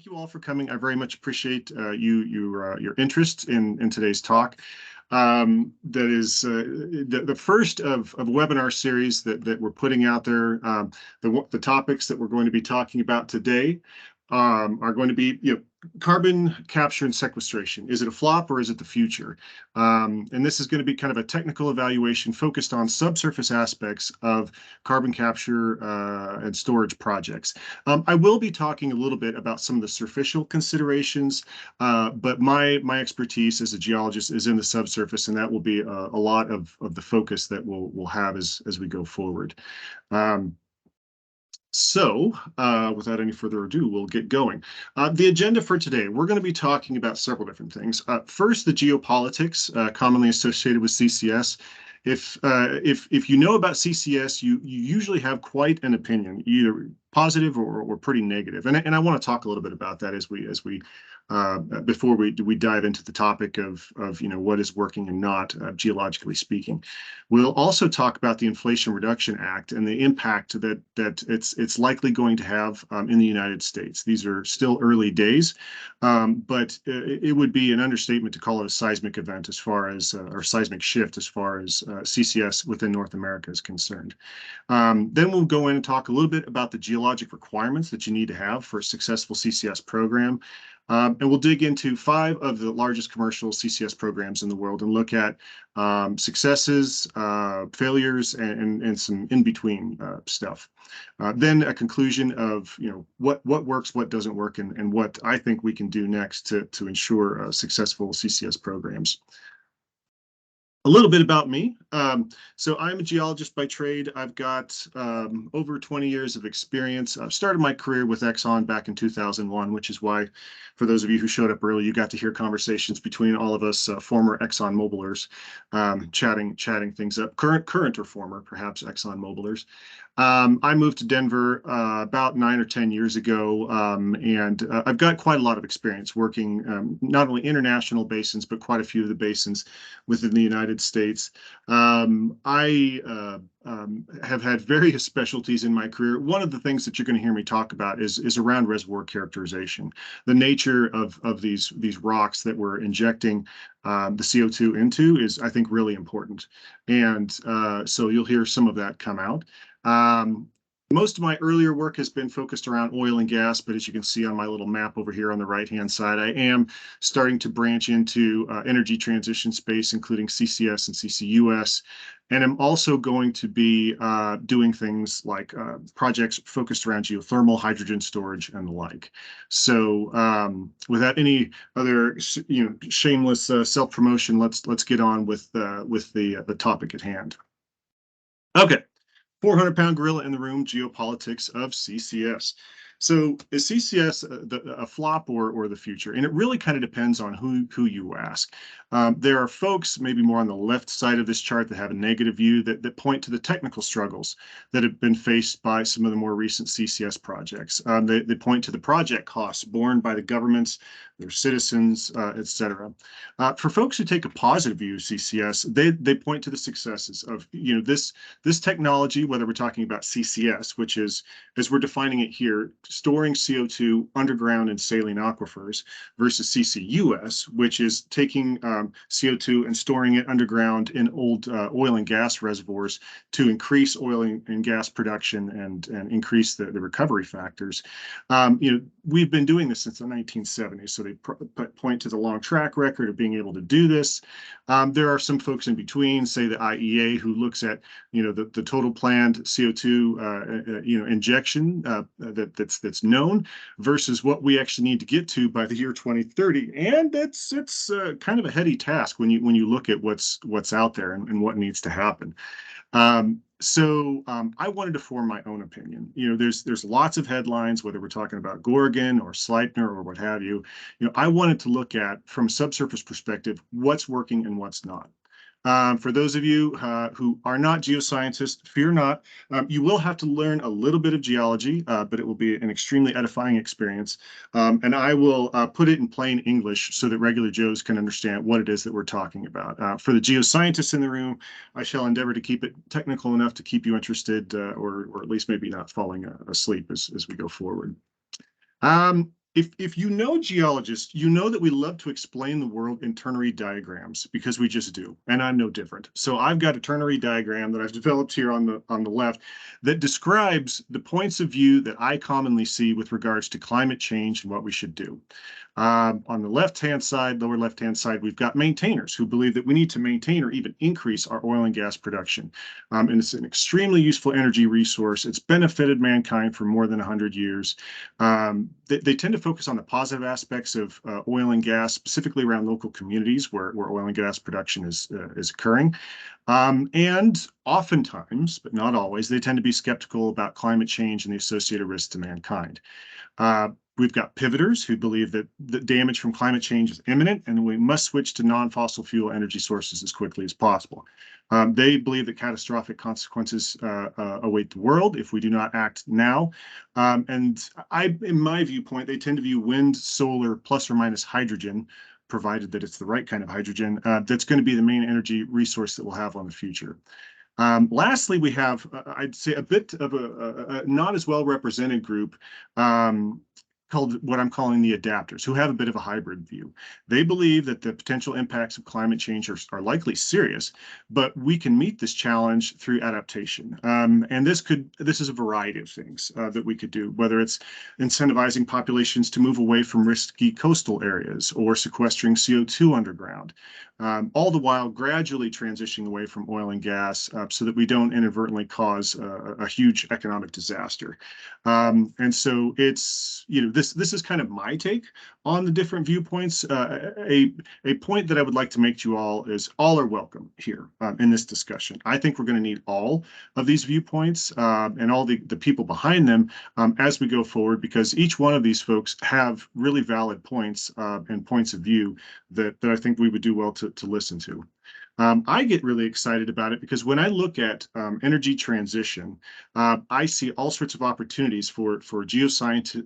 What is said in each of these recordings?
Thank you all for coming. I very much appreciate your interest in today's talk. That is the first of a webinar series that we're putting out there. The topics that we're going to be talking about today are going to be, carbon capture and sequestration. Is it a flop or is it the future? And this is going to be kind of a technical evaluation focused on subsurface aspects of carbon capture and storage projects. I will be talking a little bit about some of the superficial considerations, but my expertise as a geologist is in the subsurface, and that will be a lot of the focus that we'll have as we go forward. So, without any further ado, we'll get going. The agenda for today, we're going to be talking about several different things. First, the geopolitics commonly associated with CCS. If you know about CCS, you usually have quite an opinion, either positive or pretty negative. And I want to talk a little bit about that as we before we dive into the topic of what is working and not, geologically speaking. We'll also talk about the Inflation Reduction Act and the impact that it's likely going to have in the United States. These are still early days, but it would be an understatement to call it a seismic event as far as or seismic shift as far as CCS within North America is concerned. Then we'll go in and talk a little bit about the geologic requirements that you need to have for a successful CCS program. And we'll dig into 5 of the largest commercial CCS programs in the world and look at successes, failures, and some in-between stuff. Then a conclusion of what works, what doesn't work, and what I think we can do next to ensure successful CCS programs. A little bit about me. So I'm a geologist by trade. I've got over 20 years of experience. I've started my career with Exxon back in 2001, which is why, for those of you who showed up early, you got to hear conversations between all of us former Exxon Mobilers, chatting things up. Current or former, perhaps, Exxon Mobilers. I moved to Denver about 9 or 10 years ago, and I've got quite a lot of experience working not only international basins, but quite a few of the basins within the United States. I have had various specialties in my career. One of the things that you're going to hear me talk about is around reservoir characterization. The nature of these rocks that we're injecting the CO2 into is, I think, really important. And so you'll hear some of that come out. Most of my earlier work has been focused around oil and gas, but as you can see on my little map over here on the right-hand side, I am starting to branch into energy transition space, including CCS and CCUS. And I'm also going to be doing things like projects focused around geothermal, hydrogen storage, and the like. So without any other shameless self-promotion, let's get on with the topic at hand. Okay. 400-pound gorilla in the room, geopolitics of CCS. So is CCS a flop or the future? And it really kind of depends on who you ask. There are folks maybe more on the left side of this chart that have a negative view that point to the technical struggles that have been faced by some of the more recent CCS projects. They point to the project costs borne by the governments, their citizens, et cetera. For folks who take a positive view of CCS, they point to the successes of this technology, whether we're talking about CCS, which is, as we're defining it here, storing CO2 underground in saline aquifers, versus CCUS, which is taking CO2 and storing it underground in old oil and gas reservoirs to increase oil and gas production and increase the recovery factors. We've been doing this since the 1970s, so they point to the long track record of being able to do this. There are some folks in between, say the IEA, who looks at the total planned CO2 injection that's known versus what we actually need to get to by the year 2030, and it's kind of a heady task when you look at what's out there and what needs to happen. So I wanted to form my own opinion. There's lots of headlines, whether we're talking about Gorgon or Sleipner or what have you. I wanted to look at, from a subsurface perspective, what's working and what's not. For those of you who are not geoscientists, fear not. You will have to learn a little bit of geology, but it will be an extremely edifying experience. And I will put it in plain English so that regular Joes can understand what it is that we're talking about. For the geoscientists in the room, I shall endeavor to keep it technical enough to keep you interested, or at least maybe not falling asleep as we go forward. If you know geologists, you know that we love to explain the world in ternary diagrams because we just do, and I'm no different. So I've got a ternary diagram that I've developed here on the left that describes the points of view that I commonly see with regards to climate change and what we should do. On the left-hand side, lower left-hand side, we've got maintainers who believe that we need to maintain or even increase our oil and gas production. And it's an extremely useful energy resource. It's benefited mankind for more than 100 years. They tend to focus on the positive aspects of oil and gas, specifically around local communities where oil and gas production is occurring. And oftentimes, but not always, they tend to be skeptical about climate change and the associated risks to mankind. We've got pivoters who believe that the damage from climate change is imminent and we must switch to non-fossil fuel energy sources as quickly as possible. They believe that catastrophic consequences await the world if we do not act now. And in my viewpoint, they tend to view wind, solar, plus or minus hydrogen, provided that it's the right kind of hydrogen, that's going to be the main energy resource that we'll have on the future. Lastly, we have, I'd say, a bit of a not as well represented group called what I'm calling the adapters, who have a bit of a hybrid view. They believe that the potential impacts of climate change are likely serious, but we can meet this challenge through adaptation. And this is a variety of things that we could do, whether it's incentivizing populations to move away from risky coastal areas or sequestering CO2 underground, all the while gradually transitioning away from oil and gas so that we don't inadvertently cause a huge economic disaster. And so it's, this is kind of my take on the different viewpoints. A point that I would like to make to you all is all are welcome here in this discussion. I think we're going to need all of these viewpoints and all the people behind them as we go forward, because each one of these folks have really valid points and points of view that I think we would do well to listen to. I get really excited about it because when I look at energy transition, I see all sorts of opportunities for geoscientists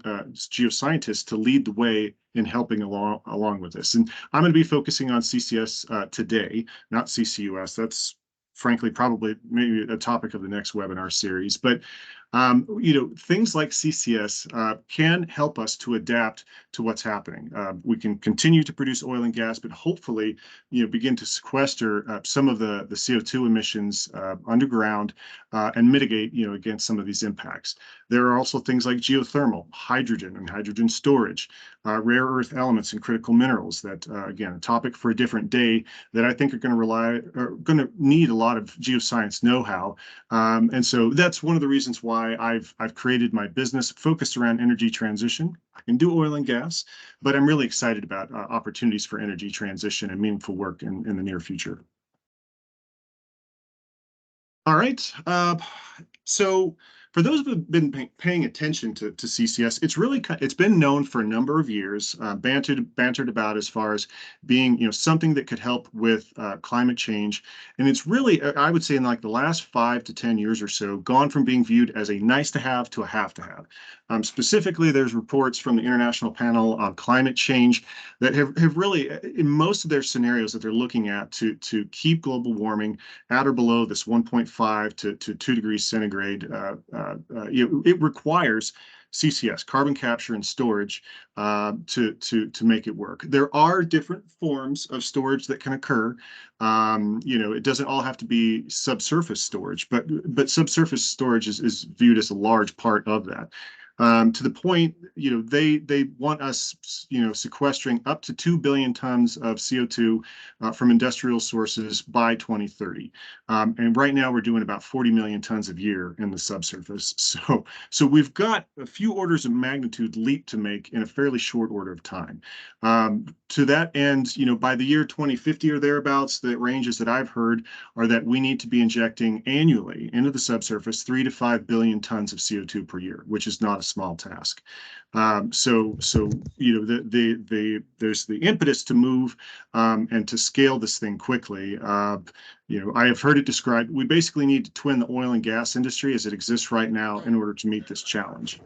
to lead the way in helping along with this. And I'm going to be focusing on CCS today, not CCUS. That's frankly probably maybe a topic of the next webinar series. But things like CCS can help us to adapt to what's happening. We can continue to produce oil and gas, but hopefully, begin to sequester some of the CO2 emissions underground and mitigate, against some of these impacts. There are also things like geothermal, hydrogen and hydrogen storage, rare earth elements and critical minerals that, again, a topic for a different day that I think are going to need a lot of geoscience know-how. And so that's one of the reasons why I've created my business focused around energy transition. I can do oil and gas, but I'm really excited about opportunities for energy transition and meaningful work in the near future. All right. So for those who have been paying attention to CCS, it's been known for a number of years, bantered about as far as being something that could help with climate change, and it's really, I would say, in like the last 5 to 10 years or so, gone from being viewed as a nice to have to a have to have. Specifically, there's reports from the International Panel on Climate Change that have really, in most of their scenarios that they're looking at to keep global warming at or below this 1.5 to 2 degrees centigrade, it requires CCS, carbon capture and storage, to make it work. There are different forms of storage that can occur. It doesn't all have to be subsurface storage, but subsurface storage is viewed as a large part of that. To the point, they want us, sequestering up to 2 billion tons of CO2 from industrial sources by 2030. And right now we're doing about 40 million tons a year in the subsurface. So we've got a few orders of magnitude leap to make in a fairly short order of time. To that end, by the year 2050 or thereabouts, the ranges that I've heard are that we need to be injecting annually into the subsurface 3 to 5 billion tons of CO2 per year, which is not a small task. So there's the impetus to move and to scale this thing quickly. I have heard it described, we basically need to twin the oil and gas industry as it exists right now in order to meet this challenge.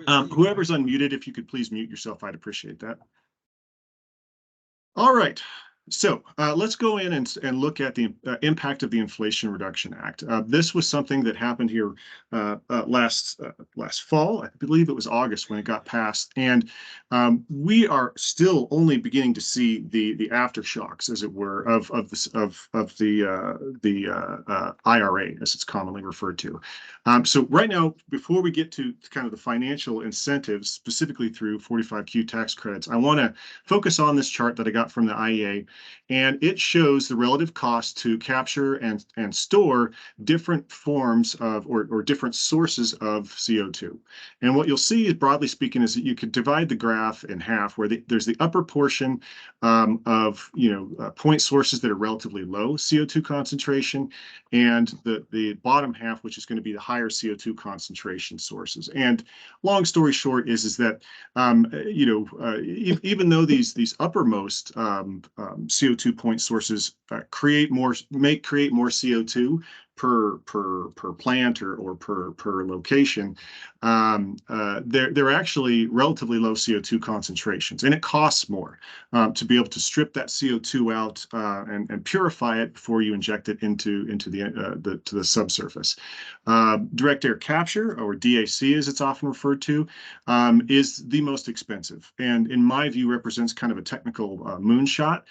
Whoever's unmuted, if you could please mute yourself, I'd appreciate that. All right. So let's go in and look at the impact of the Inflation Reduction Act. This was something that happened here last fall. I believe it was August when it got passed, and we are still only beginning to see the aftershocks, as it were, of the IRA, as it's commonly referred to. So right now, before we get to kind of the financial incentives, specifically through 45Q tax credits, I want to focus on this chart that I got from the IEA, and it shows the relative cost to capture and store different forms of or different sources of CO2. And what you'll see, broadly speaking, is that you could divide the graph in half, where there's the upper portion of point sources that are relatively low CO2 concentration, and the bottom half, which is going to be the higher CO2 concentration sources. And long story short is that even though these uppermost CO2 point sources create more CO2 per plant or per location, they're actually relatively low CO2 concentrations, and it costs more to be able to strip that CO2 out and purify it before you inject it into the subsurface. Direct air capture, or DAC as it's often referred to, is the most expensive, and in my view represents kind of a technical moonshot.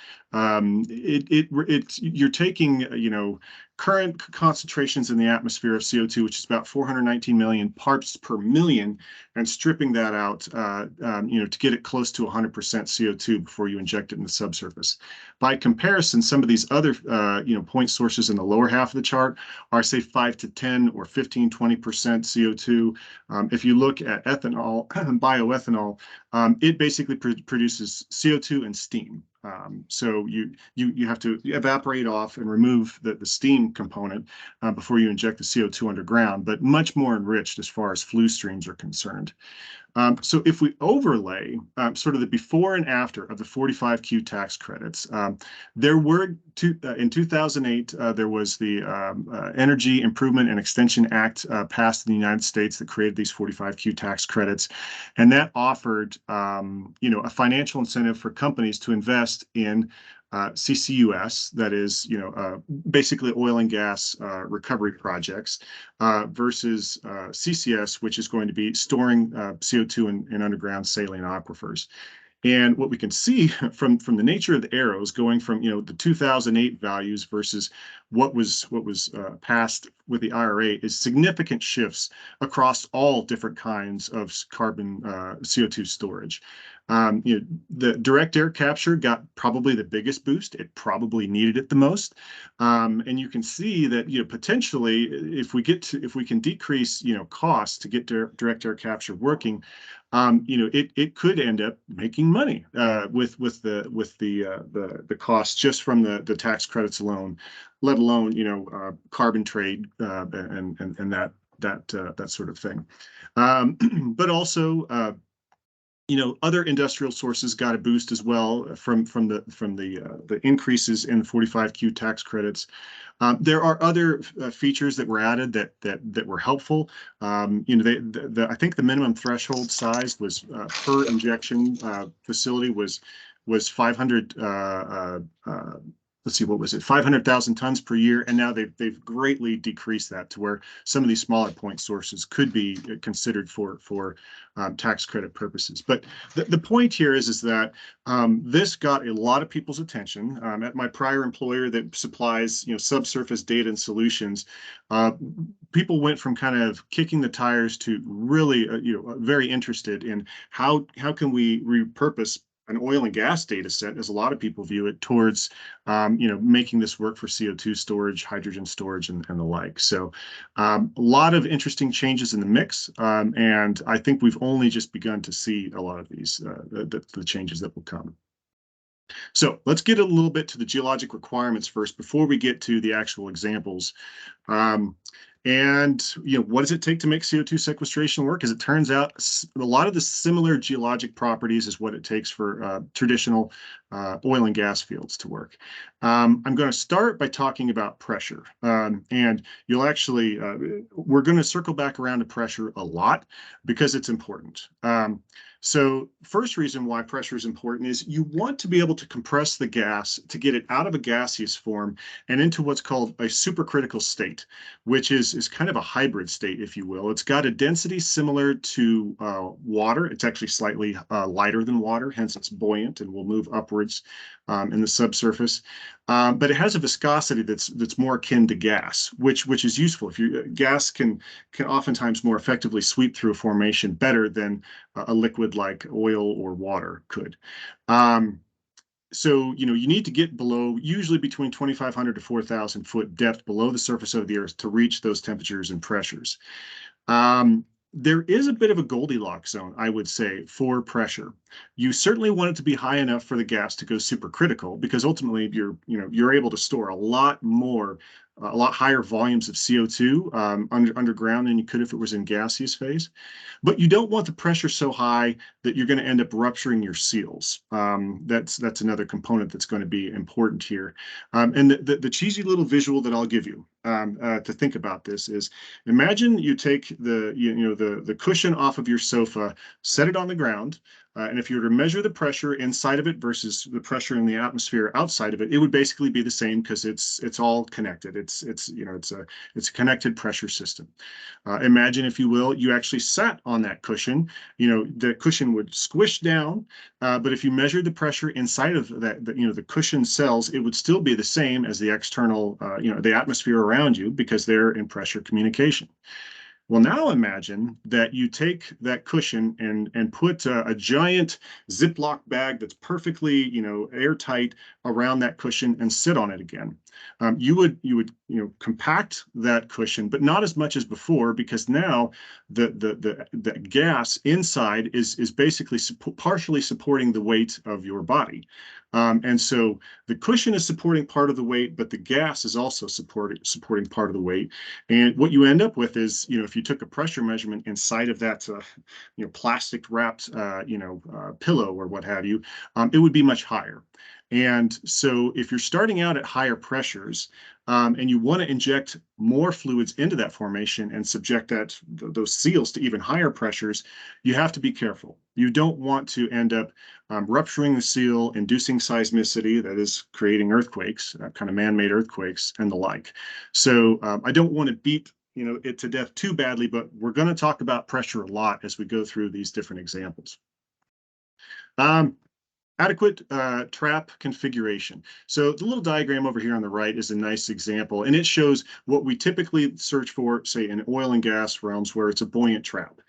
You're taking current concentrations in the atmosphere of CO2, which is about 419 million parts per million, and stripping that out, to get it close to 100% CO2 before you inject it in the subsurface. By comparison, some of these other, point sources in the lower half of the chart are, say, 5 to 10 or 15, 20% CO2. If you look at ethanol, bioethanol, it basically produces CO2 and steam. So you have to evaporate off and remove the steam component before you inject the CO2 underground, but much more enriched as far as flue streams are concerned. So if we overlay sort of the before and after of the 45Q tax credits, there were in 2008, there was the Energy Improvement and Extension Act passed in the United States that created these 45Q tax credits. And that offered, a financial incentive for companies to invest in CCUS, that is, basically oil and gas recovery projects, versus CCS, which is going to be storing CO2 in underground saline aquifers. And what we can see from the nature of the arrows going from the 2008 values versus what was passed with the IRA is significant shifts across all different kinds of carbon CO2 storage. The direct air capture got probably the biggest boost. It probably needed it the most, and you can see that potentially if we can decrease costs to get direct air capture working, it could end up making money with the costs just from the tax credits alone, let alone carbon trade and that sort of thing. But also other industrial sources got a boost as well from the increases in the 45Q tax credits. There are other features that were added that were helpful. I think the minimum threshold size was per injection facility was 500. Let's see, what was it? 500,000 tons per year, and now they've greatly decreased that to where some of these smaller point sources could be considered for tax credit purposes. But the point here is that this got a lot of people's attention. At my prior employer that supplies subsurface data and solutions, people went from kind of kicking the tires to really very interested in how can we repurpose an oil and gas data set, as a lot of people view it, towards making this work for CO2 storage, hydrogen storage, and the like. So a lot of interesting changes in the mix, and I think we've only just begun to see a lot of these the changes that will come. So let's get a little bit to the geologic requirements first before we get to the actual examples. And what does it take to make CO2 sequestration work? As it turns out, a lot of the similar geologic properties is what it takes for traditional oil and gas fields to work. I'm going to start by talking about pressure, and you'll actually we're going to circle back around to pressure a lot because it's important. So first reason why pressure is important is you want to be able to compress the gas to get it out of a gaseous form and into what's called a supercritical state, which is kind of a hybrid state, if you will. It's got a density similar to water. It's actually slightly lighter than water, hence it's buoyant and will move upwards in the subsurface. But it has a viscosity that's more akin to gas, which is useful. If you gas can oftentimes more effectively sweep through a formation better than a liquid like oil or water could. Um, so, you need to get below, usually between 2,500 to 4,000 foot depth below the surface of the earth to reach those temperatures and pressures. Um, there is a bit of a Goldilocks zone, I would say, for pressure. You certainly want it to be high enough for the gas to go supercritical, because ultimately you're able to store a lot higher volumes of CO2 underground than you could if it was in gaseous phase. But you don't want the pressure so high that you're going to end up rupturing your seals. That's another component that's going to be important here. And the cheesy little visual that I'll give you to think about this is, imagine you take the cushion off of your sofa, set it on the ground, and if you were to measure the pressure inside of it versus the pressure in the atmosphere outside of it, it would basically be the same because it's all connected. It's a connected pressure system. Imagine, if you will, you actually sat on that cushion. The cushion would squish down, but if you measured the pressure inside of the cushion cells, it would still be the same as the external, the atmosphere around you, because they're in pressure communication. Well, now imagine that you take that cushion and put a giant Ziploc bag that's perfectly, airtight around that cushion and sit on it again. You would compact that cushion, but not as much as before, because now the gas inside is basically partially supporting the weight of your body. And so the cushion is supporting part of the weight, but the gas is also supporting part of the weight. And what you end up with is, if you took a pressure measurement inside of that, plastic wrapped, pillow or what have you, it would be much higher. And so if you're starting out at higher pressures, and you want to inject more fluids into that formation and subject those seals to even higher pressures, you have to be careful. You don't want to end up rupturing the seal, inducing seismicity, that is creating earthquakes, kind of man-made earthquakes and the like. So I don't want to beat it to death too badly, but we're going to talk about pressure a lot as we go through these different examples. Adequate trap configuration. So the little diagram over here on the right is a nice example, and it shows what we typically search for, say, in oil and gas realms, where it's a buoyant trap.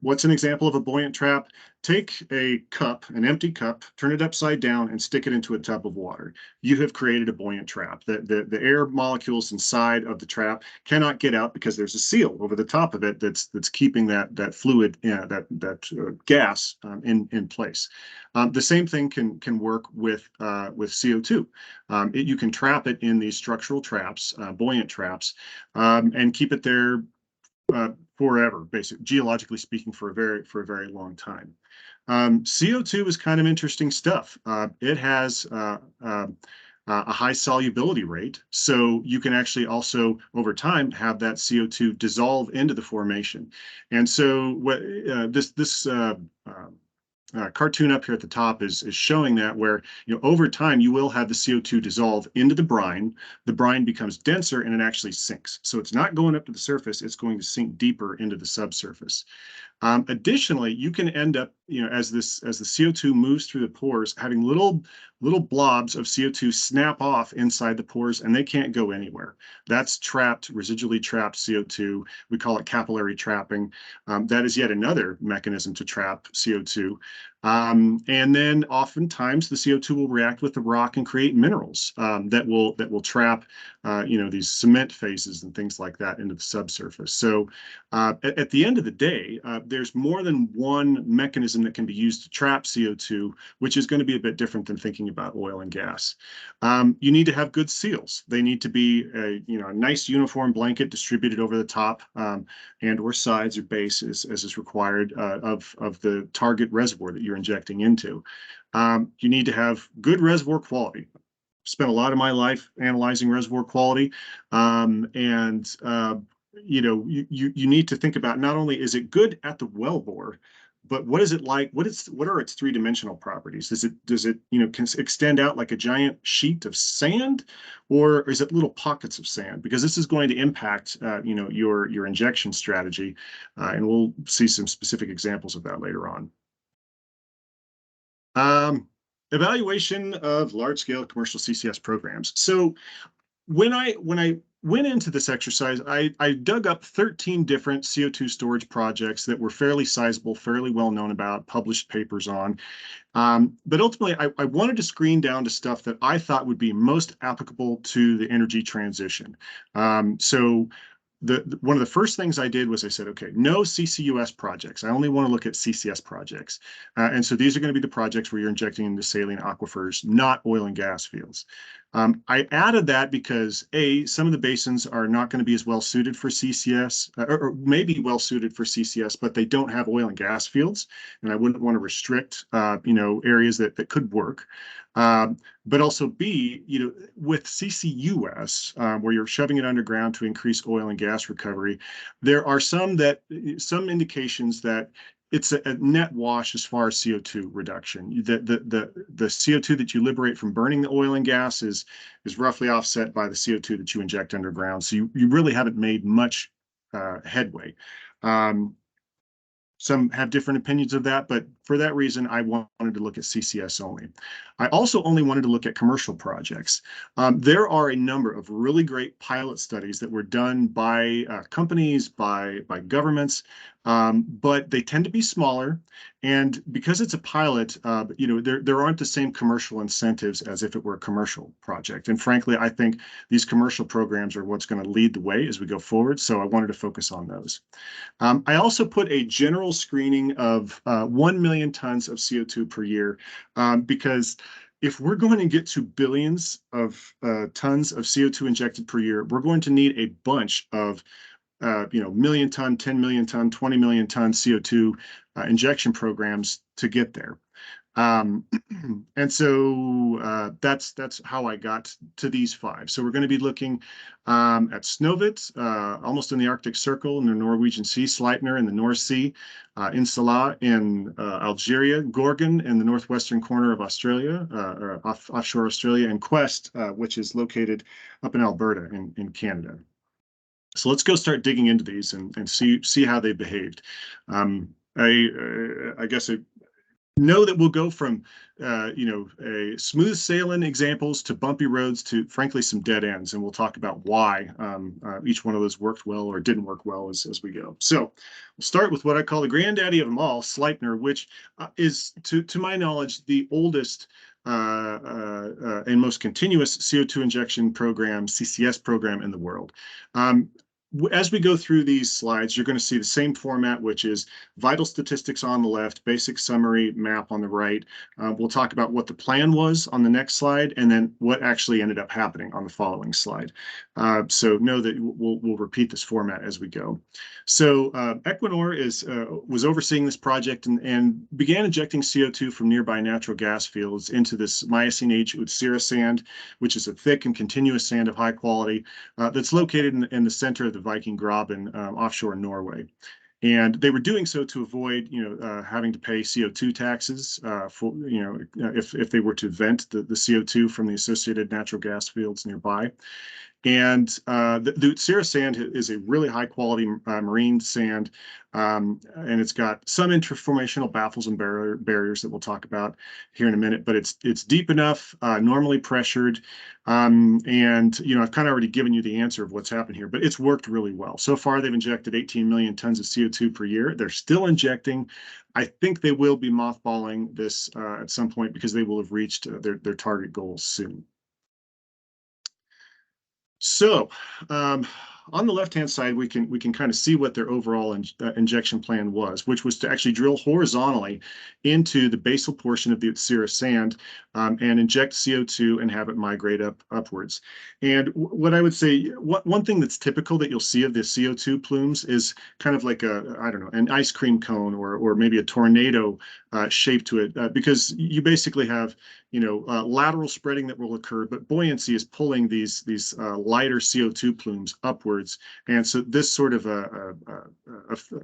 What's an example of a buoyant trap? Take a cup, an empty cup, turn it upside down, and stick it into a tub of water. You have created a buoyant trap. The air molecules inside of the trap cannot get out because there's a seal over the top of it that's keeping that fluid, gas in place. The same thing can work with CO2. You can trap it in these structural traps, buoyant traps, and keep it there forever, basically, geologically speaking, for a very long time. CO2 is kind of interesting stuff. It has a high solubility rate, so you can actually also, over time, have that CO2 dissolve into the formation. And so what this cartoon up here at the top is showing that, where over time you will have the CO2 dissolve into the brine. The brine becomes denser and it actually sinks. So it's not going up to the surface; it's going to sink deeper into the subsurface. Additionally, you can end up, as the CO2 moves through the pores, having little blobs of CO2 snap off inside the pores, and they can't go anywhere. That's residually trapped CO2. We call it capillary trapping. That is yet another mechanism to trap CO2. And then oftentimes the CO2 will react with the rock and create minerals that will trap, these cement phases and things like that into the subsurface. So at the end of the day, there's more than one mechanism that can be used to trap CO2, which is going to be a bit different than thinking about oil and gas. You need to have good seals. They need to be a nice uniform blanket distributed over the top and or sides or base as is required of the target reservoir that you're injecting into. You need to have good reservoir quality. Spent a lot of my life analyzing reservoir quality, you need to think about, not only is it good at the wellbore, but what is it like? What are its three-dimensional properties? Does it extend out like a giant sheet of sand, or is it little pockets of sand? Because this is going to impact your injection strategy, and we'll see some specific examples of that later on. Um, Evaluation of large-scale commercial CCS programs. So when I went into this exercise, I dug up 13 different CO2 storage projects that were fairly sizable, fairly well known about, published papers on. But ultimately, I wanted to screen down to stuff that I thought would be most applicable to the energy transition. So one of the first things I did was I said, okay, no CCUS projects. I only want to look at CCS projects. And so these are going to be the projects where you're injecting into saline aquifers, not oil and gas fields. I added that because some of the basins are not going to be as well suited for CCS, or maybe well suited for CCS, but they don't have oil and gas fields, and I wouldn't want to restrict, areas that could work. But also B, with CCUS, where you're shoving it underground to increase oil and gas recovery, there are some indications that it's a net wash as far as CO2 reduction. The CO2 that you liberate from burning the oil and gas is roughly offset by the CO2 that you inject underground. So you really haven't made much headway. Some have different opinions of that, but for that reason, I wanted to look at CCS only. I also only wanted to look at commercial projects. There are a number of really great pilot studies that were done by companies, by governments, but they tend to be smaller. And because it's a pilot, there aren't the same commercial incentives as if it were a commercial project. And frankly, I think these commercial programs are what's going to lead the way as we go forward. So I wanted to focus on those. I also put a general screening of 1 million tons of CO2 per year, because if we're going to get to billions of tons of CO2 injected per year, we're going to need a bunch of million ton, 10 million ton, 20 million ton CO2 injection programs to get there. And so that's how I got to these five. So we're going to be looking at Snøhvit, almost in the Arctic Circle in the Norwegian Sea, Sleipner in the North Sea, Insala in Algeria, Gorgon in the northwestern corner of Australia, or offshore Australia, and Quest, which is located up in Alberta in Canada. So let's go start digging into these and see how they behaved. I guess know that we'll go from a smooth sailing examples to bumpy roads to frankly some dead ends, and we'll talk about why each one of those worked well or didn't work well as we go. So we'll start with what I call the granddaddy of them all, Sleipner, which is to my knowledge the oldest and most continuous CO2 injection program, CCS program in the world. As we go through these slides, you're going to see the same format, which is vital statistics on the left, basic summary map on the right. We'll talk about what the plan was on the next slide, and then what actually ended up happening on the following slide. So know that we'll repeat this format as we go. So Equinor was overseeing this project and began injecting CO2 from nearby natural gas fields into this Miocene age Utsira sand, which is a thick and continuous sand of high quality that's located in the center of the Viking Graben offshore Norway. And they were doing so to avoid, having to pay CO2 taxes for, if they were to vent the CO2 from the associated natural gas fields nearby. And the Utsira sand is a really high quality marine sand, and it's got some interformational baffles and barriers that we'll talk about here in a minute, but it's deep enough, normally pressured, and I've kind of already given you the answer of what's happened here, but it's worked really well. So far, they've injected 18 million tons of CO2 per year. They're still injecting. I think they will be mothballing this at some point because they will have reached their target goals soon. So on the left-hand side, we can kind of see what their overall injection plan was, which was to actually drill horizontally into the basal portion of the Utsira sand and inject CO2 and have it migrate upwards. And what I would say, one thing that's typical that you'll see of the CO2 plumes is kind of like an ice cream cone or maybe a tornado shape to it, because you basically have lateral spreading that will occur, but buoyancy is pulling these lighter CO2 plumes upwards. And so this sort of a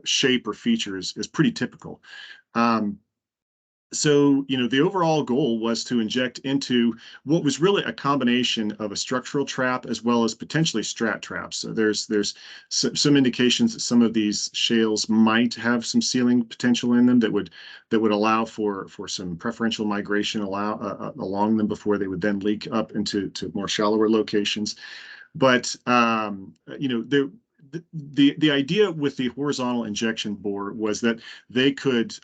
shape or feature is pretty typical. So, the overall goal was to inject into what was really a combination of a structural trap as well as potentially strat traps. So there's some indications that some of these shales might have some sealing potential in them that would allow for some preferential migration along them before they would then leak up into more shallower locations. But the idea with the horizontal injection bore was that they could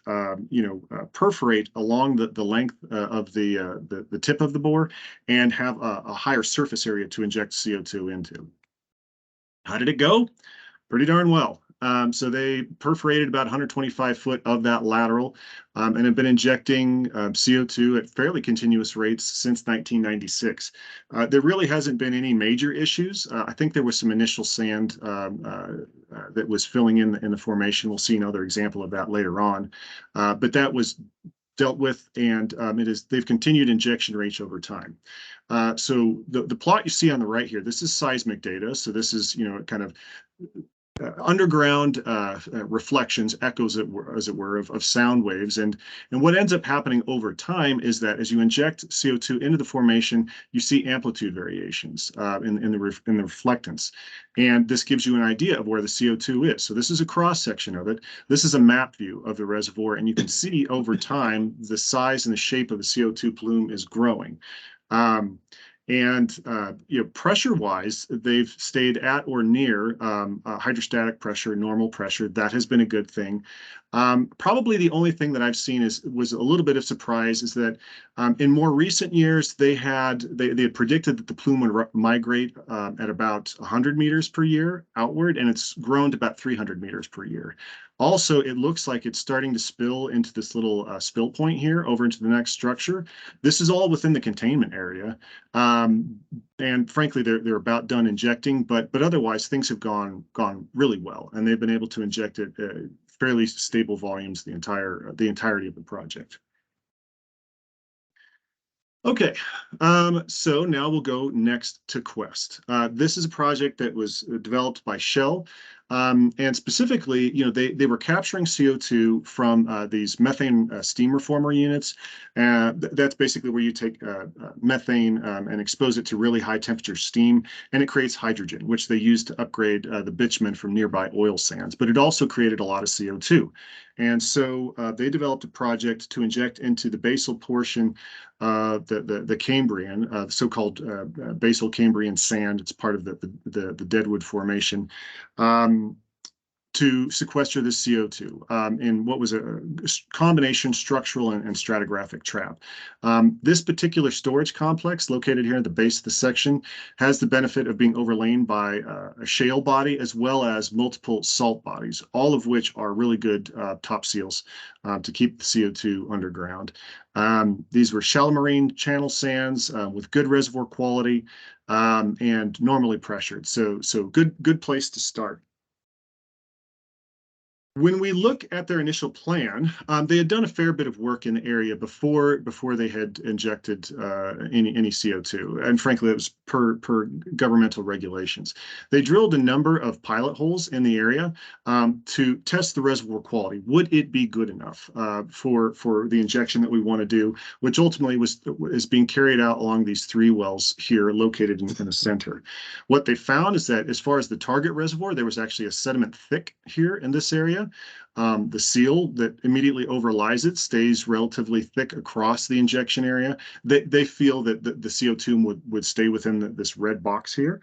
perforate along the length of the tip of the bore and have a higher surface area to inject CO2 into. How did it go? Pretty darn well. So they perforated about 125 foot of that lateral and have been injecting CO2 at fairly continuous rates since 1996. There really hasn't been any major issues. I think there was some initial sand that was filling in the formation. We'll see another example of that later on. But that was dealt with, and they've continued injection rates over time. So the plot you see on the right here, this is seismic data. So this is kind of underground reflections, echoes, as it were, of sound waves. And what ends up happening over time is that as you inject CO2 into the formation, you see amplitude variations in the reflectance. And this gives you an idea of where the CO2 is. So this is a cross section of it. This is a map view of the reservoir. And you can see over time, the size and the shape of the CO2 plume is growing. And pressure-wise, they've stayed at or near hydrostatic pressure, normal pressure. That has been a good thing. Probably the only thing that I've seen was a little bit of surprise is that in more recent years they had predicted that the plume would migrate at about 100 meters per year outward, and it's grown to about 300 meters per year. Also, it looks like it's starting to spill into this little spill point here over into the next structure. This is all within the containment area. And frankly, they're about done injecting, but otherwise things have gone really well, and they've been able to inject it fairly stable volumes the entirety of the project. Okay, so now we'll go next to Quest. This is a project that was developed by Shell, and specifically, they were capturing CO2 from these methane steam reformer units. That's basically where you take methane and expose it to really high temperature steam, and it creates hydrogen, which they use to upgrade the bitumen from nearby oil sands. But it also created a lot of CO2. And so they developed a project to inject into the basal portion the Cambrian, the so-called basal Cambrian sand. It's part of the Deadwood Formation. To sequester the CO2 in what was a combination structural and stratigraphic trap. This particular storage complex located here at the base of the section has the benefit of being overlain by a shale body as well as multiple salt bodies, all of which are really good top seals to keep the CO2 underground. These were shallow marine channel sands with good reservoir quality and normally pressured. So good place to start. When we look at their initial plan, they had done a fair bit of work in the area before they had injected any CO2, and frankly, it was per governmental regulations. They drilled a number of pilot holes in the area to test the reservoir quality. Would it be good enough for the injection that we want to do, which ultimately is being carried out along these three wells here, located in the center. What they found is that as far as the target reservoir, there was actually a sediment thick here in this area. The seal that immediately overlies it stays relatively thick across the injection area. They feel that the CO2 would stay within this red box here.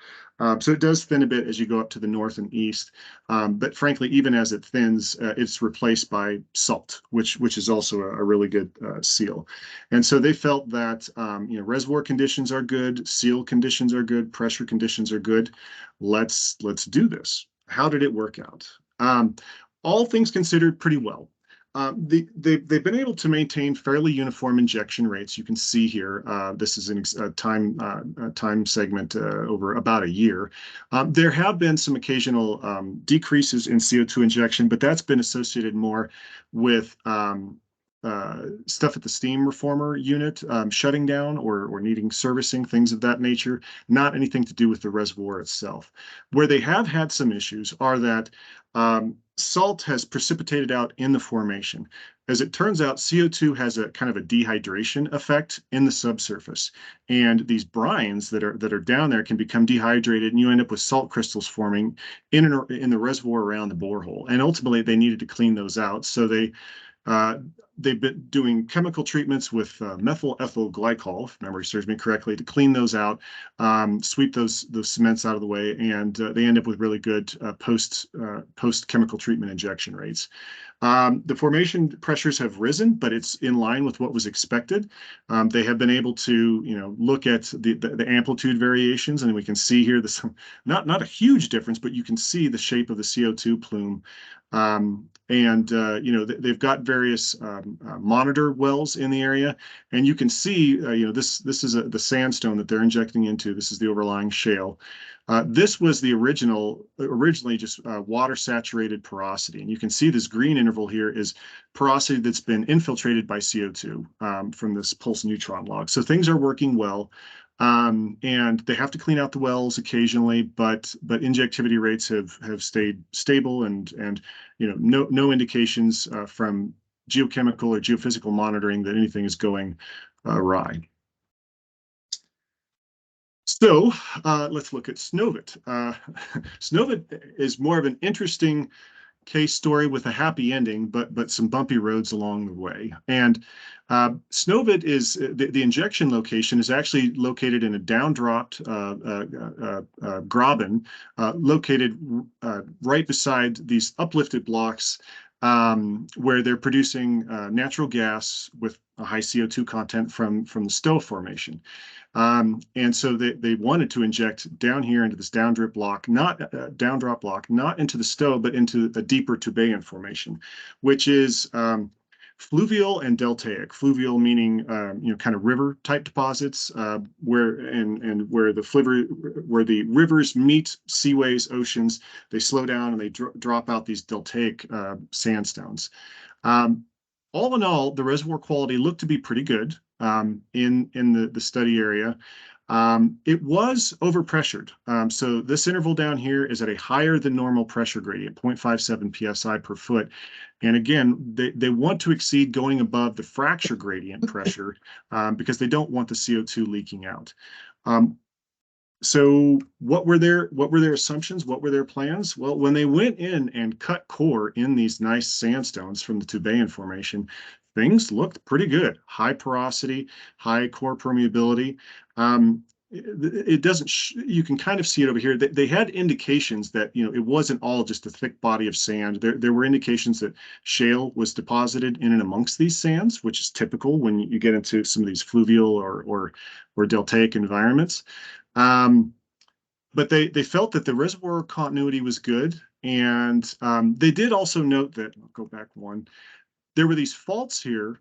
So it does thin a bit as you go up to the north and east. But frankly, even as it thins, it's replaced by salt, which is also a really good seal. And so they felt that reservoir conditions are good, seal conditions are good, pressure conditions are good. Let's do this. How did it work out? All things considered, pretty well. They've been able to maintain fairly uniform injection rates. You can see here, this is a time segment over about a year. There have been some occasional decreases in CO2 injection, but that's been associated more with stuff at the steam reformer unit shutting down or needing servicing, things of that nature, not anything to do with the reservoir itself. Where they have had some issues are that salt has precipitated out in the formation. As it turns out, CO2 has a kind of a dehydration effect in the subsurface. And these brines that are down there can become dehydrated, and you end up with salt crystals forming in the reservoir around the borehole. And ultimately, they needed to clean those out. So uh, they've been doing chemical treatments with methyl ethyl glycol, if memory serves me correctly, to clean those out, sweep those cements out of the way, and they end up with really good post chemical treatment injection rates. The formation pressures have risen, but it's in line with what was expected. They have been able to, look at the amplitude variations, and we can see here this not a huge difference, but you can see the shape of the CO2 plume. And they've got various monitor wells in the area, and you can see, this is the sandstone that they're injecting into. This is the overlying shale. This was the originally just water saturated porosity. And you can see this green interval here is porosity that's been infiltrated by CO2 from this pulse neutron log. So things are working well. And they have to clean out the wells occasionally, but injectivity rates have stayed stable, and no indications from geochemical or geophysical monitoring that anything is going awry. So let's look at Snovit. Snovit is more of an interesting case story with a happy ending, but some bumpy roads along the way. And Snovit is the injection location is actually located in a downdropped graben located right beside these uplifted blocks where they're producing natural gas with a high CO2 content from the Stowe formation. And so they wanted to inject down here into this downdrop block, not into the Stowe, but into a deeper Tubayan formation, which is fluvial and deltaic. Fluvial meaning kind of river type deposits where the rivers meet seaways, oceans. They slow down and they drop out these deltaic sandstones. All in all, the reservoir quality looked to be pretty good in the study area. It was overpressured. So this interval down here is at a higher than normal pressure gradient, 0.57 psi per foot. And again, they want to exceed going above the fracture gradient pressure because they don't want the CO2 leaking out. So what were their assumptions? What were their plans? Well, when they went in and cut core in these nice sandstones from the Tubayan formation, things looked pretty good. High porosity, high core permeability. It doesn't, you can kind of see it over here. They had indications that, it wasn't all just a thick body of sand. There were indications that shale was deposited in and amongst these sands, which is typical when you get into some of these fluvial or deltaic environments. But they felt that the reservoir continuity was good. And they did also note that, I'll go back one, there were these faults here.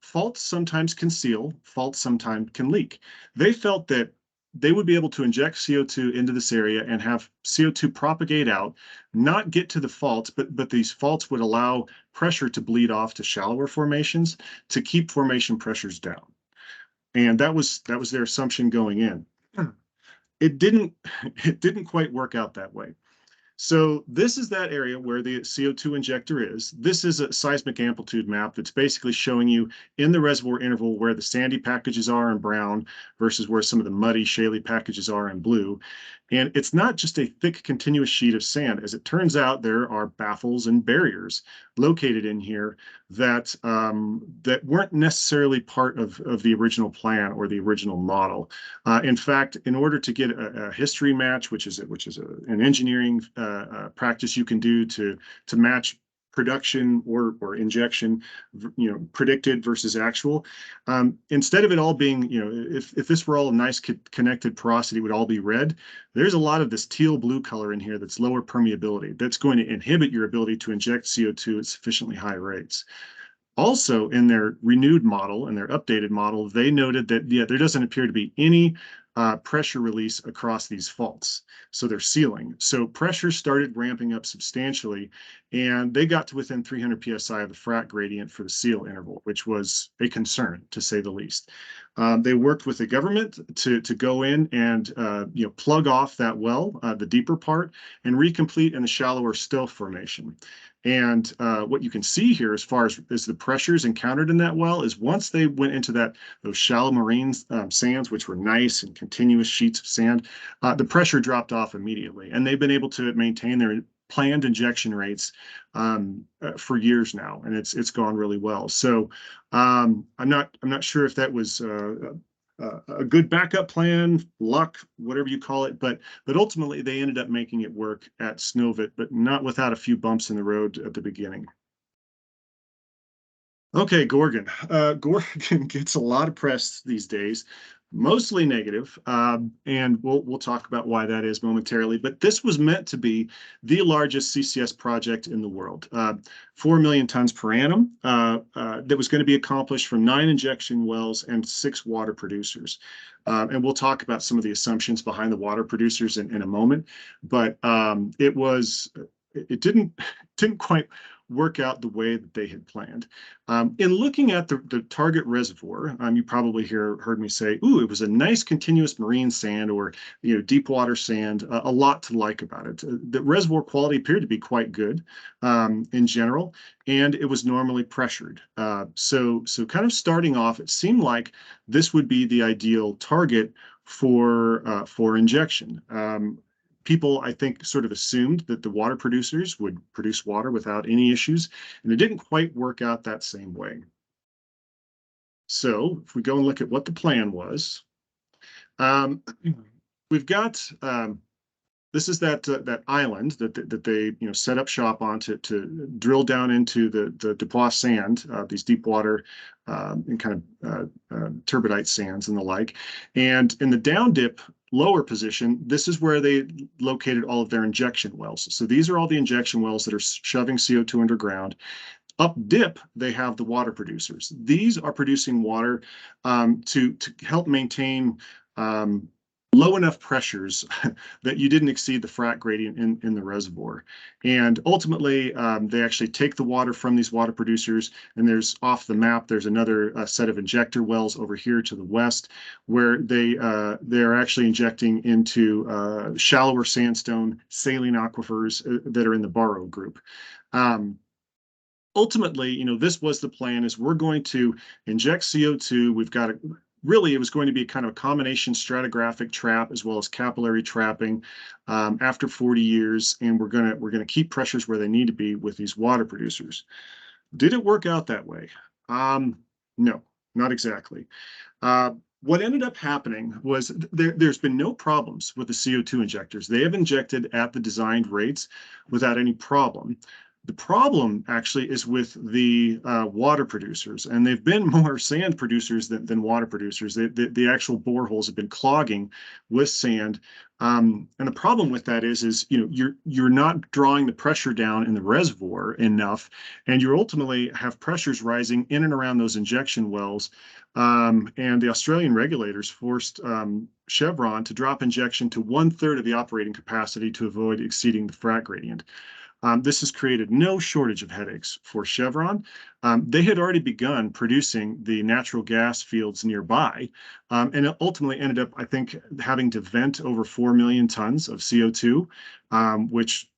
Faults sometimes can seal, faults sometimes can leak. They felt that they would be able to inject CO2 into this area and have CO2 propagate out, not get to the faults, but these faults would allow pressure to bleed off to shallower formations to keep formation pressures down. And that was their assumption going in. It didn't quite work out that way. So this is that area where the CO2 injector is. This is a seismic amplitude map that's basically showing you in the reservoir interval where the sandy packages are in brown versus where some of the muddy, shaly packages are in blue. And it's not just a thick, continuous sheet of sand. As it turns out, there are baffles and barriers located in here that weren't necessarily part of the original plan or the original model. In fact, in order to get a history match, which is an engineering practice you can do to match production or injection, predicted versus actual. Instead of it all being, if this were all a nice connected porosity, it would all be red. There's a lot of this teal blue color in here that's lower permeability. That's going to inhibit your ability to inject CO2 at sufficiently high rates. Also, in their renewed model and their updated model, they noted that, there doesn't appear to be any pressure release across these faults. So they're sealing. So pressure started ramping up substantially, and they got to within 300 psi of the frac gradient for the seal interval, which was a concern, to say the least. They worked with the government to go in and plug off that well, the deeper part, and recomplete in the shallower still formation. And what you can see here, as far as the pressures encountered in that well, is once they went into those shallow marine sands, which were nice and continuous sheets of sand, the pressure dropped off immediately, and they've been able to maintain their planned injection rates for years now, and it's gone really well. So I'm not sure if that was a good backup plan, luck, whatever you call it, but ultimately they ended up making it work at Snovit, but not without a few bumps in the road at the beginning. Okay, Gorgon. Gorgon gets a lot of press these days, mostly negative, and we'll talk about why that is momentarily. But this was meant to be the largest CCS project in the world, 4 million tons per annum, that was going to be accomplished from 9 injection wells and 6 water producers. And we'll talk about some of the assumptions behind the water producers in a moment. But it didn't quite work out the way that they had planned. In looking at the target reservoir, you probably heard me say, "Ooh, it was a nice continuous marine sand or deep water sand." A lot to like about it. The reservoir quality appeared to be quite good in general, and it was normally pressured. So kind of starting off, it seemed like this would be the ideal target for injection. People, I think, sort of assumed that the water producers would produce water without any issues, and it didn't quite work out that same way. So if we go and look at what the plan was, um, we've got this is that island that they set up shop on to drill down into the Dubois sand, these deep water and kind of turbidite sands and the like. And in the down dip lower position, this is where they located all of their injection wells. So these are all the injection wells that are shoving CO2 underground. Up dip, they have the water producers. These are producing water to help maintain low enough pressures that you didn't exceed the frac gradient in the reservoir. And ultimately, they actually take the water from these water producers, and there's off the map, there's another set of injector wells over here to the west, where they're actually injecting into shallower sandstone saline aquifers that are in the Barrow group. Ultimately, this was the plan: is we're going to inject CO2. We've got really, it was going to be kind of a combination stratigraphic trap as well as capillary trapping after 40 years, and we're gonna keep pressures where they need to be with these water producers. Did it work out that way? No, not exactly. What ended up happening was there's been no problems with the CO2 injectors. They have injected at the designed rates without any problem. The problem actually is with the water producers, and they've been more sand producers than water producers. The actual boreholes have been clogging with sand, and the problem with that is you're not drawing the pressure down in the reservoir enough, and you ultimately have pressures rising in and around those injection wells. And the Australian regulators forced Chevron to drop injection to 1/3 of the operating capacity to avoid exceeding the frac gradient. This has created no shortage of headaches for Chevron. They had already begun producing the natural gas fields nearby, and it ultimately ended up, I think, having to vent over 4 million tons of CO2, which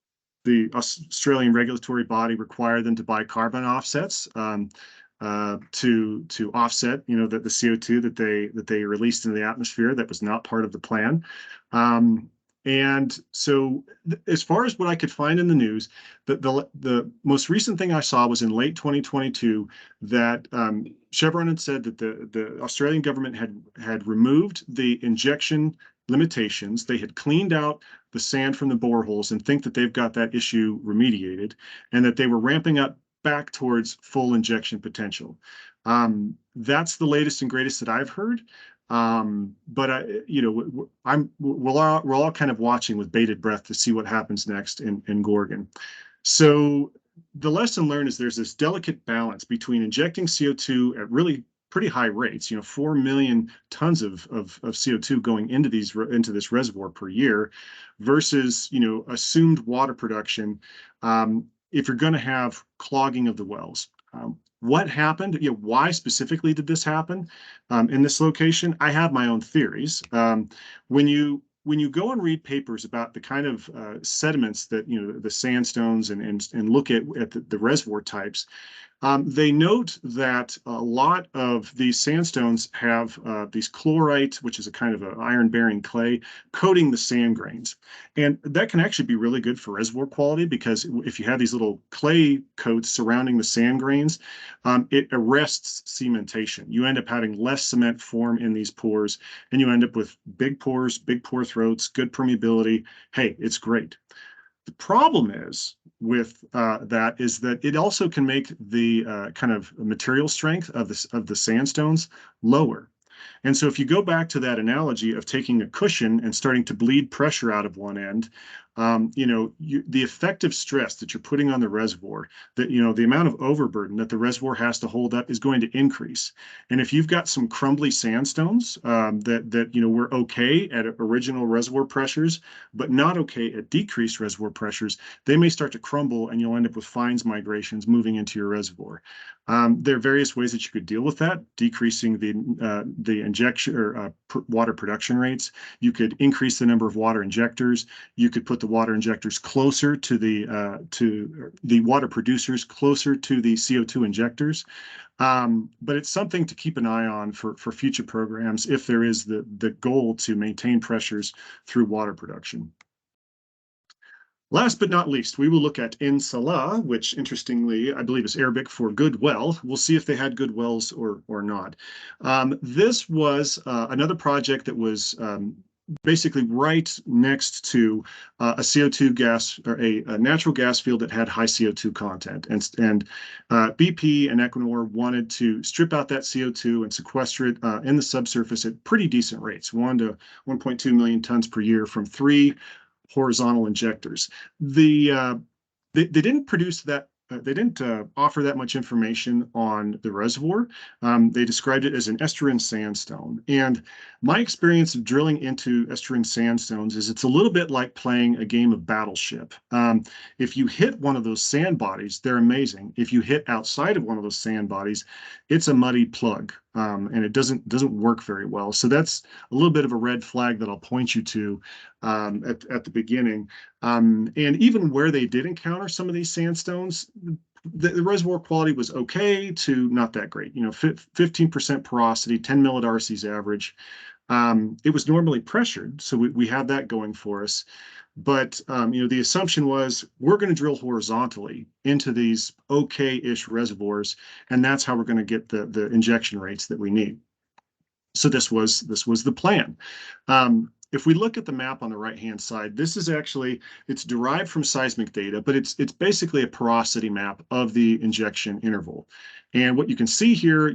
the Australian regulatory body required them to buy carbon offsets to offset, the CO2 that they released into the atmosphere. That was not part of the plan. And so, as far as what I could find in the news, the most recent thing I saw was in late 2022 that Chevron had said that the Australian government had removed the injection limitations. They had cleaned out the sand from the boreholes and think that they've got that issue remediated, and that they were ramping up back towards full injection potential. That's the latest and greatest that I've heard. But we're all kind of watching with bated breath to see what happens next in Gorgon. So the lesson learned is there's this delicate balance between injecting CO2 at really pretty high rates, 4 million tons of CO2 going into this reservoir per year, versus assumed water production if you're going to have clogging of the wells. What happened? Why specifically did this happen in this location? I have my own theories. When you go and read papers about the kind of sediments that the sandstones and look at the reservoir types, they note that a lot of these sandstones have these chlorite, which is a kind of an iron-bearing clay, coating the sand grains. And that can actually be really good for reservoir quality because if you have these little clay coats surrounding the sand grains, it arrests cementation. You end up having less cement form in these pores, and you end up with big pores, big pore throats, good permeability. Hey, it's great. The problem is with that is that it also can make the kind of material strength of the sandstones lower. And so if you go back to that analogy of taking a cushion and starting to bleed pressure out of one end, the effective stress that you're putting on the reservoir, that the amount of overburden that the reservoir has to hold up is going to increase. And if you've got some crumbly sandstones that we're okay at original reservoir pressures, but not okay at decreased reservoir pressures, they may start to crumble, and you'll end up with fines migrations moving into your reservoir. There are various ways that you could deal with that, decreasing the injection or water production rates. You could increase the number of water injectors. You could put the water injectors closer to the water producers, closer to the CO2 injectors. But it's something to keep an eye on for future programs if there is the goal to maintain pressures through water production. Last but not least, we will look at In Salah, which interestingly, I believe is Arabic for good well. We'll see if they had good wells or not. This was another project that was basically right next to a CO2 gas or a natural gas field that had high CO2 content. And BP and Equinor wanted to strip out that CO2 and sequester it in the subsurface at pretty decent rates, 1 to 1.2 million tons per year from 3 horizontal injectors. They didn't produce that. They didn't offer that much information on the reservoir. They described it as an estuarine sandstone. And my experience of drilling into estuarine sandstones is it's a little bit like playing a game of Battleship. If you hit one of those sand bodies, they're amazing. If you hit outside of one of those sand bodies, it's a muddy plug. And it doesn't work very well. So that's a little bit of a red flag that I'll point you to at the beginning. And even where they did encounter some of these sandstones, the reservoir quality was okay to not that great. 15% porosity, 10 millidarcies average. It was normally pressured, so we have that going for us. But the assumption was we're going to drill horizontally into these okay-ish reservoirs, and that's how we're going to get the injection rates that we need. So this was the plan. If we look at the map on the right-hand side, this is it's derived from seismic data, but it's basically a porosity map of the injection interval. And what you can see here,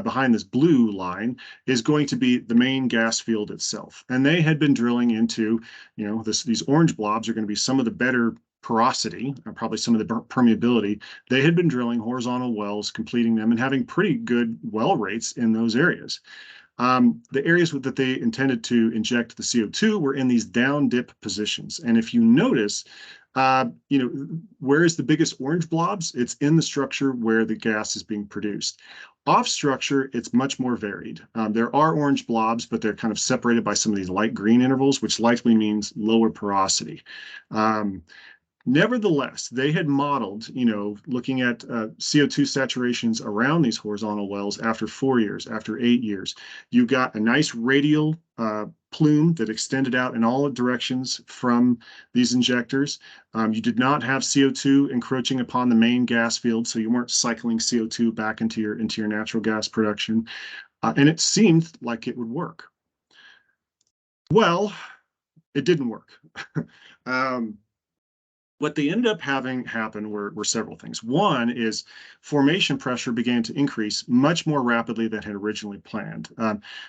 behind this blue line is going to be the main gas field itself. And they had been drilling into, these orange blobs are going to be some of the better porosity, probably some of the permeability. They had been drilling horizontal wells, completing them, and having pretty good well rates in those areas. The areas that they intended to inject the CO2 were in these down dip positions. And if you notice, where is the biggest orange blobs? It's in the structure where the gas is being produced. Off structure, it's much more varied. There are orange blobs, but they're kind of separated by some of these light green intervals, which likely means lower porosity. Nevertheless, they had modeled, looking at CO2 saturations around these horizontal wells after 4 years, after 8 years. You got a nice radial plume that extended out in all directions from these injectors. You did not have CO2 encroaching upon the main gas field, so you weren't cycling CO2 back into your natural gas production. And it seemed like it would work. Well, it didn't work. What they ended up having happen were several things. One is formation pressure began to increase much more rapidly than had originally planned.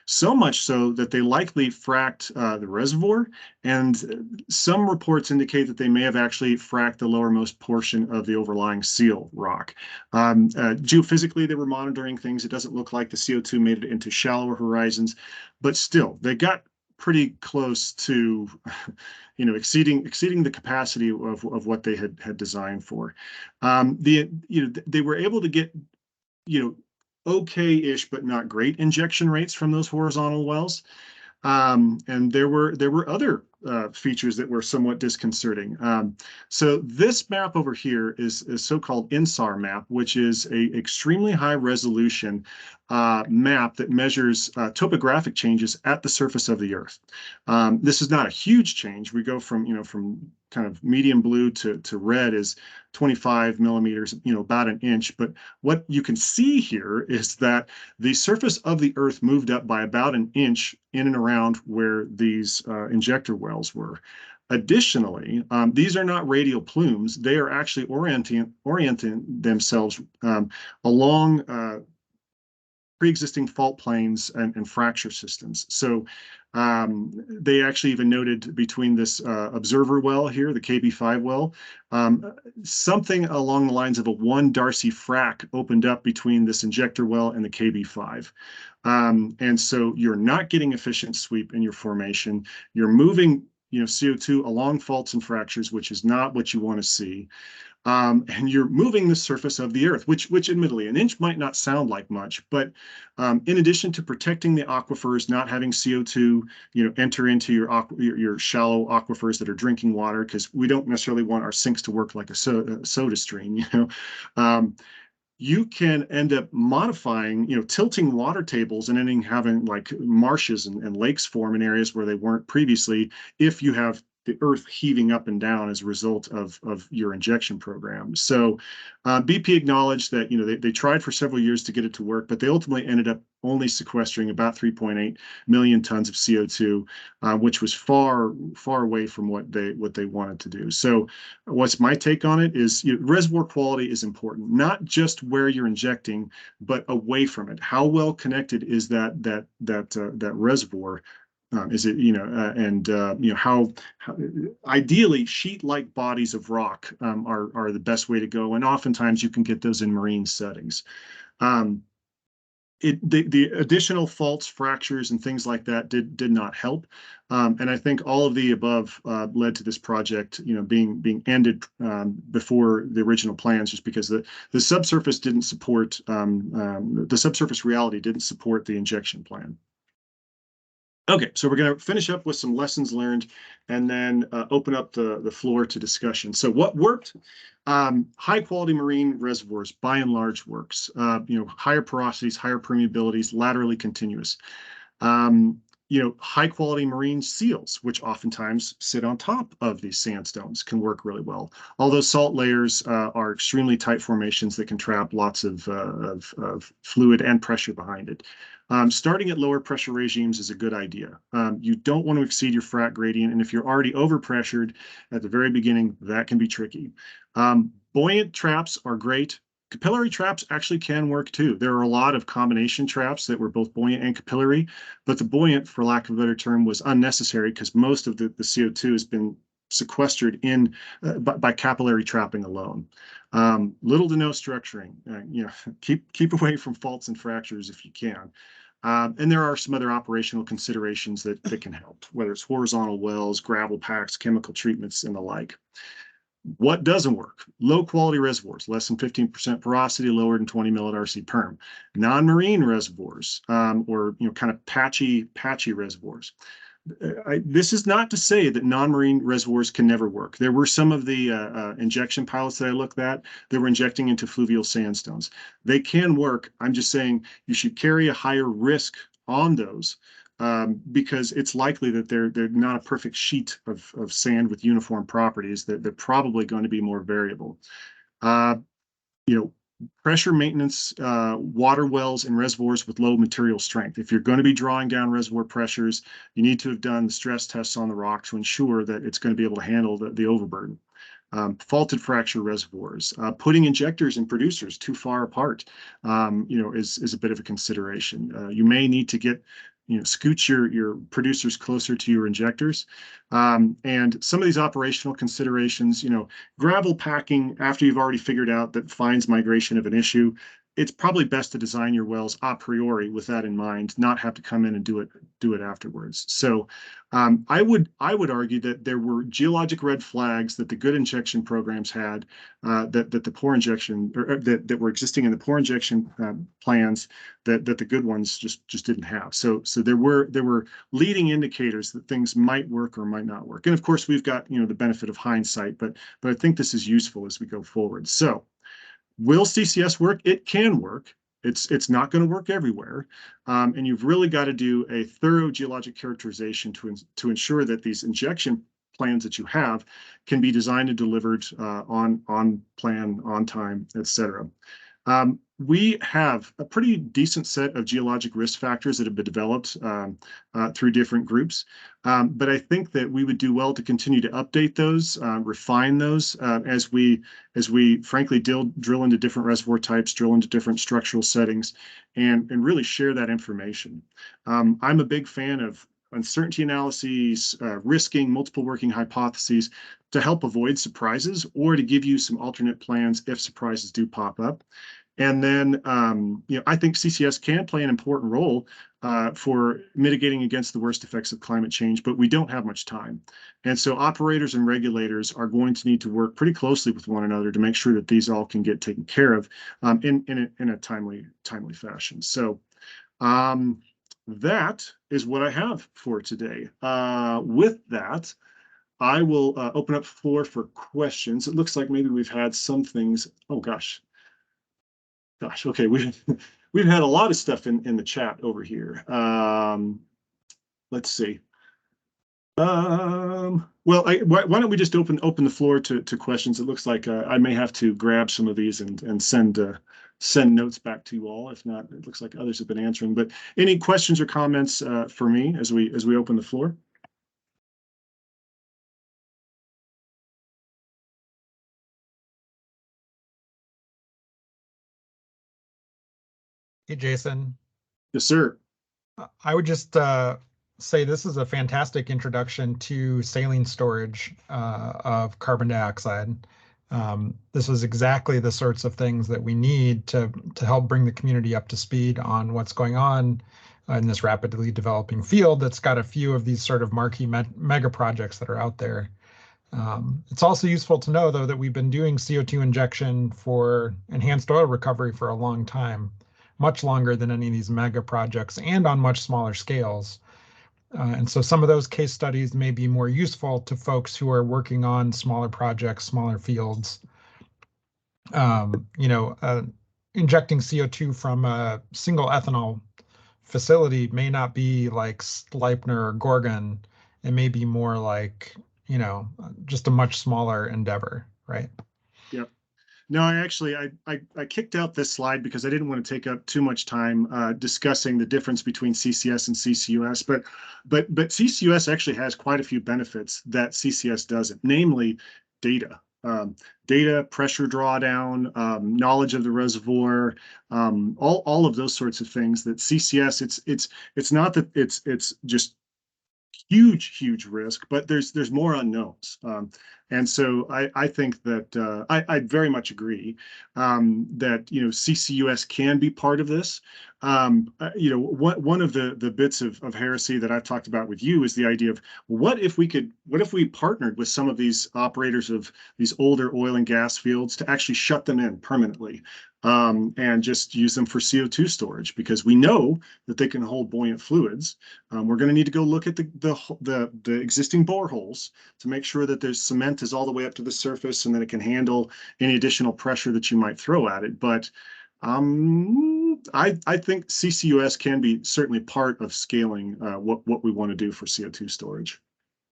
So much so that they likely fracked the reservoir, and some reports indicate that they may have actually fracked the lowermost portion of the overlying seal rock. Geophysically, they were monitoring things. It doesn't look like the CO2 made it into shallower horizons, but still, they got pretty close to exceeding the capacity of what they had designed for. They were able to get okay-ish, but not great injection rates from those horizontal wells. And there were other features that were somewhat disconcerting. So this map over here is a so-called INSAR map, which is a extremely high resolution map that measures topographic changes at the surface of the Earth. This is not a huge change. We go from kind of medium blue to red is 25 millimeters, about an inch. But what you can see here is that the surface of the Earth moved up by about an inch in and around where these injector wells were. Additionally, these are not radial plumes. They are actually orienting themselves along pre-existing fault planes and fracture systems. So they actually even noted between this observer well here, the KB5 well, something along the lines of a 1 Darcy frac opened up between this injector well and the KB5. And so you're not getting efficient sweep in your formation. You're moving CO2 along faults and fractures, which is not what you want to see. And you're moving the surface of the Earth, which admittedly, an inch might not sound like much, but in addition to protecting the aquifers, not having CO2, enter into your shallow aquifers that are drinking water, because we don't necessarily want our sinks to work like a soda stream, you can end up modifying, tilting water tables and ending having like marshes and lakes form in areas where they weren't previously, if you have the Earth heaving up and down as a result of your injection program. So BP acknowledged that they tried for several years to get it to work, but they ultimately ended up only sequestering about 3.8 million tons of CO2, which was far away from what they wanted to do. So what's my take on it is reservoir quality is important, not just where you're injecting, but away from it. How well connected is that reservoir? Is it, how ideally sheet-like bodies of rock are the best way to go, and oftentimes you can get those in marine settings. The additional faults, fractures, and things like that did not help, and I think all of the above led to this project, being ended before the original plans, just because the subsurface didn't support the subsurface reality didn't support the injection plan. Okay, so we're going to finish up with some lessons learned and then open up the floor to discussion. So what worked? High quality marine reservoirs, by and large, works. Higher porosities, higher permeabilities, laterally continuous. High quality marine seals, which oftentimes sit on top of these sandstones, can work really well. Although salt layers are extremely tight formations that can trap lots of fluid and pressure behind it. Starting at lower pressure regimes is a good idea. You don't want to exceed your frac gradient, and if you're already overpressured at the very beginning, that can be tricky. Buoyant traps are great. Capillary traps actually can work too. There are a lot of combination traps that were both buoyant and capillary, but the buoyant, for lack of a better term, was unnecessary because most of the CO2 has been sequestered in by capillary trapping alone. Little to no structuring. Keep away from faults and fractures if you can. And there are some other operational considerations that can help, whether it's horizontal wells, gravel packs, chemical treatments, and the like. What doesn't work? Low quality reservoirs, less than 15% porosity, lower than 20 millidarcy perm. Non-marine reservoirs, or kind of patchy reservoirs. This is not to say that non-marine reservoirs can never work. There were some of the injection pilots that I looked at that were injecting into fluvial sandstones. They can work. I'm just saying you should carry a higher risk on those because it's likely that they're not a perfect sheet of sand with uniform properties, that they're probably going to be more variable. Pressure maintenance, water wells and reservoirs with low material strength. If you're going to be drawing down reservoir pressures, you need to have done the stress tests on the rock to ensure that it's going to be able to handle the overburden. Faulted fracture reservoirs, putting injectors and producers too far apart, is a bit of a consideration. You may need to scooch your producers closer to your injectors. And some of these operational considerations, gravel packing, after you've already figured out that fines migration of an issue, it's probably best to design your wells a priori with that in mind, not have to come in and do it do it afterwards. So I would argue that there were geologic red flags that the good injection programs had, that the poor injection, or that were existing in the poor injection plans, that the good ones just didn't have. So there were leading indicators that things might work or might not work. And of course, we've got the benefit of hindsight, but I think this is useful as we go forward. So will CCS work? It can work. It's not going to work everywhere, and you've really got to do a thorough geologic characterization to ensure that these injection plans that you have can be designed and delivered on plan, on time, etc. We have a pretty decent set of geologic risk factors that have been developed through different groups, but I think that we would do well to continue to update those, refine those as we frankly drill into different reservoir types, drill into different structural settings, and really share that information. I'm a big fan of uncertainty analyses, risking multiple working hypotheses to help avoid surprises or to give you some alternate plans if surprises do pop up. And then, I think CCS can play an important role for mitigating against the worst effects of climate change, but we don't have much time. And so operators and regulators are going to need to work pretty closely with one another to make sure that these all can get taken care of in a timely fashion. So that is what I have for today. With that, I will open up the floor for questions. It looks like maybe we've had some things. Oh, gosh. Okay, we've had a lot of stuff in the chat over here. Let's see. Well, why don't we just open the floor to questions? It looks like I may have to grab some of these and send notes back to you all. If not, it looks like others have been answering. But any questions or comments for me as we open the floor? Hey, Jason. Yes, sir. I would just say this is a fantastic introduction to saline storage of carbon dioxide. This is exactly the sorts of things that we need to help bring the community up to speed on what's going on in this rapidly developing field that's got a few of these sort of marquee mega projects that are out there. It's also useful to know, though, that we've been doing CO2 injection for enhanced oil recovery for a long time, much longer than any of these mega projects and on much smaller scales. And so some of those case studies may be more useful to folks who are working on smaller projects, smaller fields. Injecting CO2 from a single ethanol facility may not be like Sleipner or Gorgon. It may be more like, just a much smaller endeavor, right? Yep. No, I kicked out this slide because I didn't want to take up too much time discussing the difference between CCS and CCUS, but CCUS actually has quite a few benefits that CCS doesn't, namely data. Data, pressure drawdown, knowledge of the reservoir, all of those sorts of things that CCS, it's not that it's just huge risk, but there's more unknowns. And so I think that I very much agree that CCUS can be part of this. One of the bits of heresy that I've talked about with you is the idea of what if we partnered with some of these operators of these older oil and gas fields to actually shut them in permanently, and just use them for CO2 storage, because we know that they can hold buoyant fluids. We're going to need to go look at the existing boreholes to make sure that there's cement is all the way up to the surface and that it can handle any additional pressure that you might throw at it. But I think CCUS can be certainly part of scaling what we want to do for CO2 storage.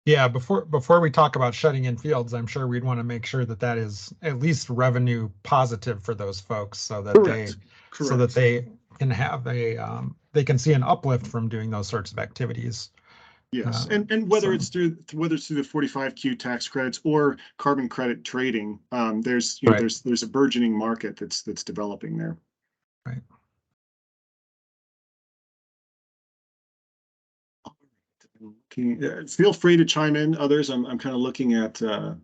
Yeah, before we talk about shutting in fields, I'm sure we'd want to make sure that that is at least revenue positive for those folks, so that Correct. they can have they can see an uplift from doing those sorts of activities. Yes, and whether it's through the 45Q tax credits or carbon credit trading, there's there's a burgeoning market that's developing there. Right. Feel free to chime in. Others, I'm kind of looking at. It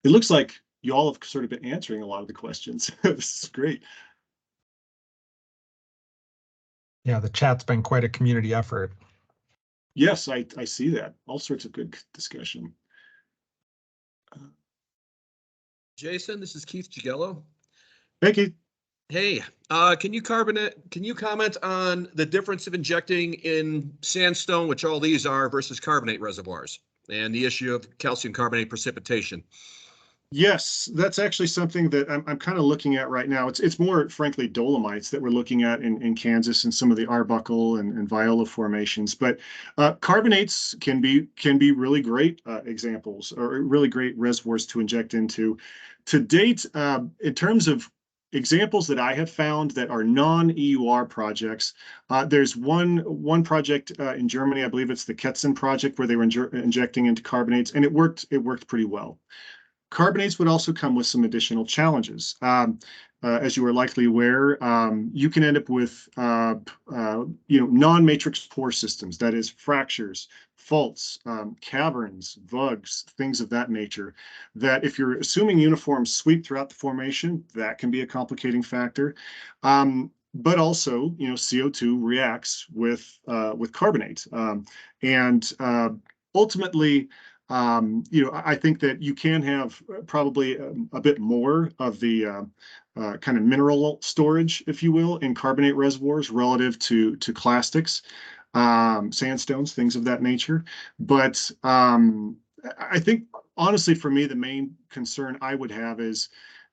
looks like you all have sort of been answering a lot of the questions. This is great. Yeah, the chat's been quite a community effort. Yes, I see that. All sorts of good discussion. Jason, this is Keith Jagello. Thank you. Hey, can you comment on the difference of injecting in sandstone, which all these are, versus carbonate reservoirs, and the issue of calcium carbonate precipitation? Yes, that's actually something that I'm kind of looking at right now. It's more, frankly, dolomites that we're looking at in Kansas and some of the Arbuckle and Viola formations. But carbonates can be really great examples or really great reservoirs to inject into. To date, in terms of examples that I have found that are non-EUR projects, there's one project in Germany, I believe it's the Ketzen project, where they were injecting into carbonates, and it worked pretty well. Carbonates would also come with some additional challenges. As you are likely aware, you can end up with non-matrix pore systems, that is fractures, faults, caverns, vugs, things of that nature, that if you're assuming uniform sweep throughout the formation, that can be a complicating factor. But also, CO2 reacts with carbonate. And ultimately, I think that you can have probably a bit more of the kind of mineral storage, if you will, in carbonate reservoirs relative to clastics, sandstones, things of that nature. But I think, honestly, for me, the main concern I would have is,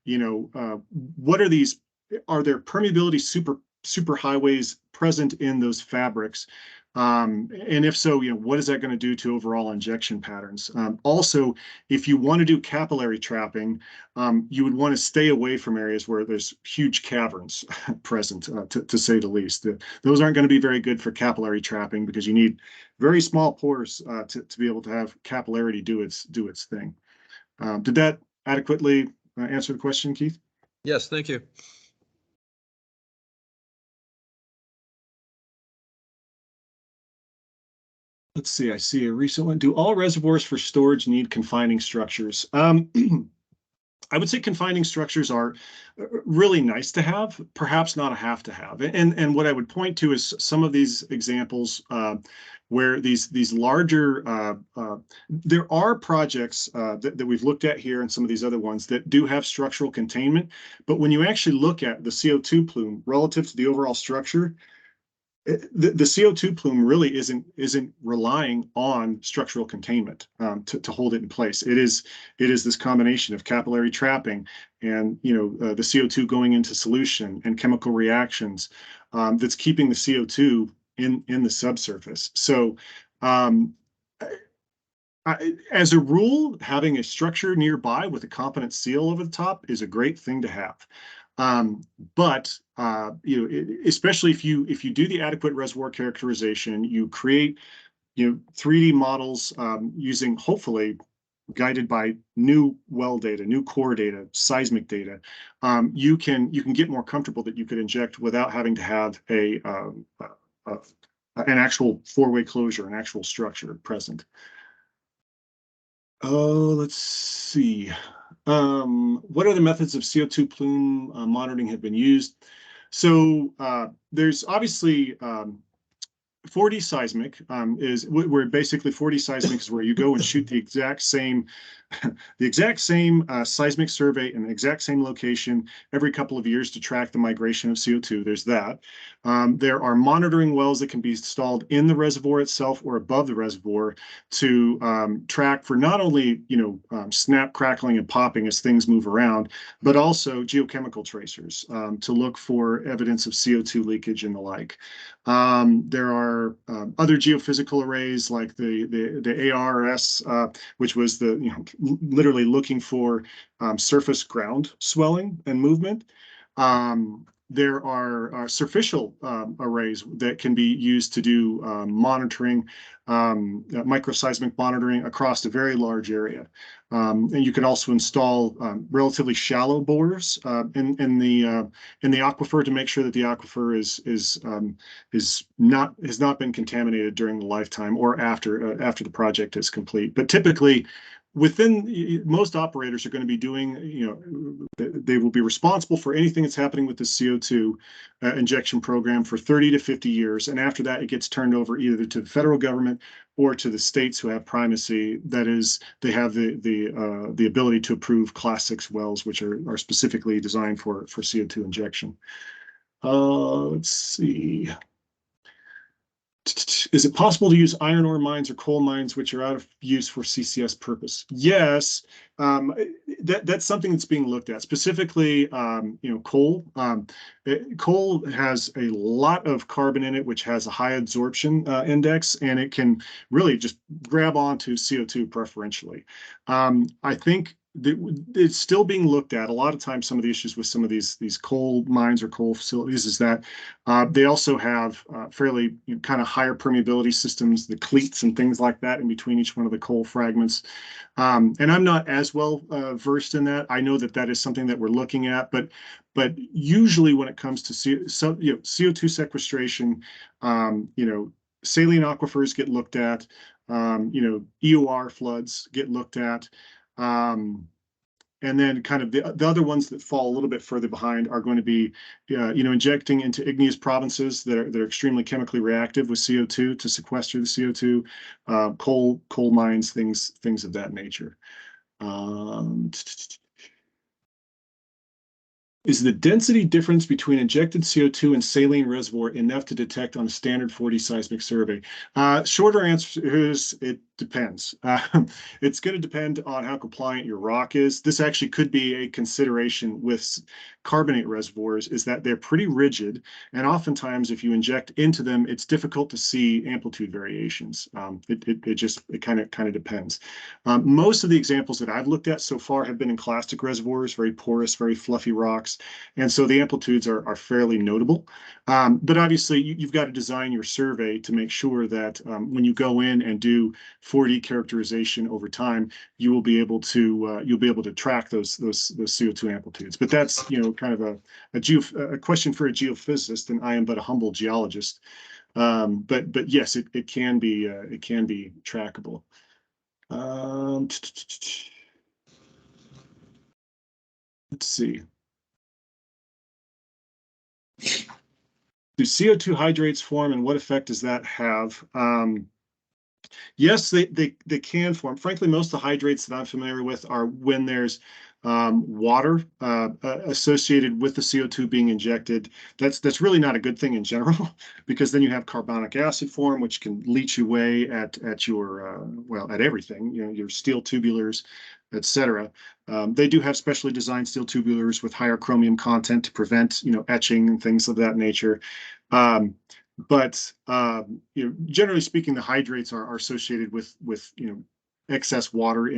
what are these? Are there permeability super highways present in those fabrics? And if so, what is that going to do to overall injection patterns? Also, if you want to do capillary trapping, you would want to stay away from areas where there's huge caverns present, to say the least. Those aren't going to be very good for capillary trapping because you need very small pores to be able to have capillarity do its thing. Did that adequately answer the question, Keith? Yes, thank you. Let's see, I see a recent one. Do all reservoirs for storage need confining structures? I would say confining structures are really nice to have, perhaps not a have to have. And what I would point to is some of these examples where these larger, there are projects that we've looked at here and some of these other ones that do have structural containment. But when you actually look at the CO2 plume relative to the overall structure, the CO2 plume really isn't relying on structural containment to hold it in place. It is this combination of capillary trapping and the CO2 going into solution and chemical reactions that's keeping the CO2 in the subsurface. So as a rule, having a structure nearby with a competent seal over the top is a great thing to have. But especially if you do the adequate reservoir characterization, you create 3D models using, hopefully guided by new well data, new core data, seismic data, you can get more comfortable that you could inject without having to have an actual four-way closure, an actual structure present. Oh, let's see. What other methods of CO2 plume monitoring have been used? So there's obviously 4D seismic is where basically 4D seismic is where you go and shoot the exact same seismic survey in the exact same location every couple of years to track the migration of CO2. There's that. There are monitoring wells that can be installed in the reservoir itself or above the reservoir to track for not only snap, crackling, and popping as things move around, but also geochemical tracers to look for evidence of CO2 leakage and the like. There are other geophysical arrays like the ARS, which was literally looking for surface ground swelling and movement. There are superficial arrays that can be used to do monitoring, microseismic monitoring across a very large area. And you can also install relatively shallow bores in the aquifer to make sure that the aquifer has not been contaminated during the lifetime or after the project is complete. But typically, most operators are going to be doing, they will be responsible for anything that's happening with the CO2 injection program for 30 to 50 years. And after that, it gets turned over either to the federal government or to the states who have primacy. That is, they have the ability to approve Class 6 wells, which are specifically designed for CO2 injection. Let's see. Is it possible to use iron ore mines or coal mines which are out of use for CCS purpose? Yes, that's something that's being looked at. Specifically, coal. Coal has a lot of carbon in it, which has a high absorption index, and it can really just grab onto CO2 preferentially. I think it's still being looked at. A lot of times, some of the issues with some of these coal mines or coal facilities is that they also have fairly kind of higher permeability systems, the cleats and things like that in between each one of the coal fragments. And I'm not as well versed in that. I know that is something that we're looking at, but usually when it comes to CO2 sequestration, saline aquifers get looked at, EOR floods get looked at. And then kind of the other ones that fall a little bit further behind are going to be, injecting into igneous provinces that are extremely chemically reactive with CO2 to sequester the CO2, coal mines, things of that nature. Is the density difference between injected CO2 and saline reservoir enough to detect on a standard 4D seismic survey? Shorter answer is it depends. It's going to depend on how compliant your rock is. This actually could be a consideration with carbonate reservoirs, is that they're pretty rigid, and oftentimes if you inject into them, it's difficult to see amplitude variations. It kind of depends. Most of the examples that I've looked at so far have been in clastic reservoirs, very porous, very fluffy rocks, and so the amplitudes are fairly notable. But obviously, you've got to design your survey to make sure that when you go in and do 4D characterization over time, you'll be able to track those CO2 amplitudes. But that's kind of a question for a geophysicist, and I am but a humble geologist. But yes, it can be trackable. Let's see. Do CO2 hydrates form, and what effect does that have? Yes, they can form. Frankly, most of the hydrates that I'm familiar with are when there's water associated with the CO2 being injected. That's really not a good thing in general, because then you have carbonic acid form, which can leach away at your at everything, your steel tubulars, etc. They do have specially designed steel tubulars with higher chromium content to prevent etching and things of that nature. But generally speaking, the hydrates are associated with excess water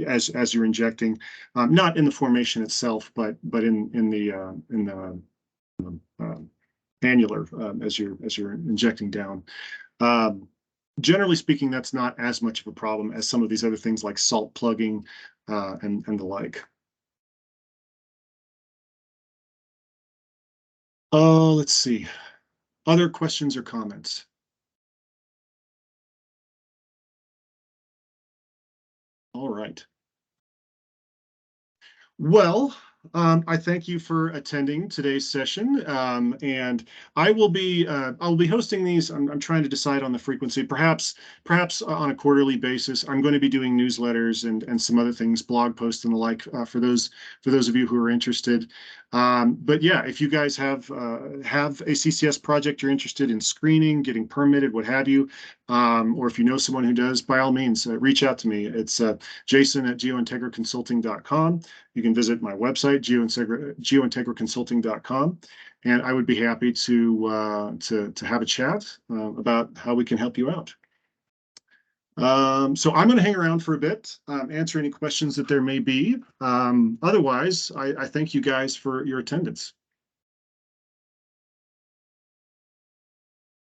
as you're injecting, not in the formation itself, but in the annular as you're injecting down. Generally speaking, that's not as much of a problem as some of these other things like salt plugging and the like. Let's see. Other questions or comments? All right. Well, I thank you for attending today's session, and I'll be hosting these. I'm trying to decide on the frequency, perhaps on a quarterly basis. I'm going to be doing newsletters and some other things, blog posts and the like, for those of you who are interested. But yeah, if you guys have a CCS project you're interested in screening, getting permitted, what have you, or if you know someone who does, by all means, reach out to me. It's jason@geointegraconsulting.com. You can visit my website, geointegraconsulting.com, and I would be happy to have a chat about how we can help you out. So I'm going to hang around for a bit, answer any questions that there may be. Otherwise, I thank you guys for your attendance.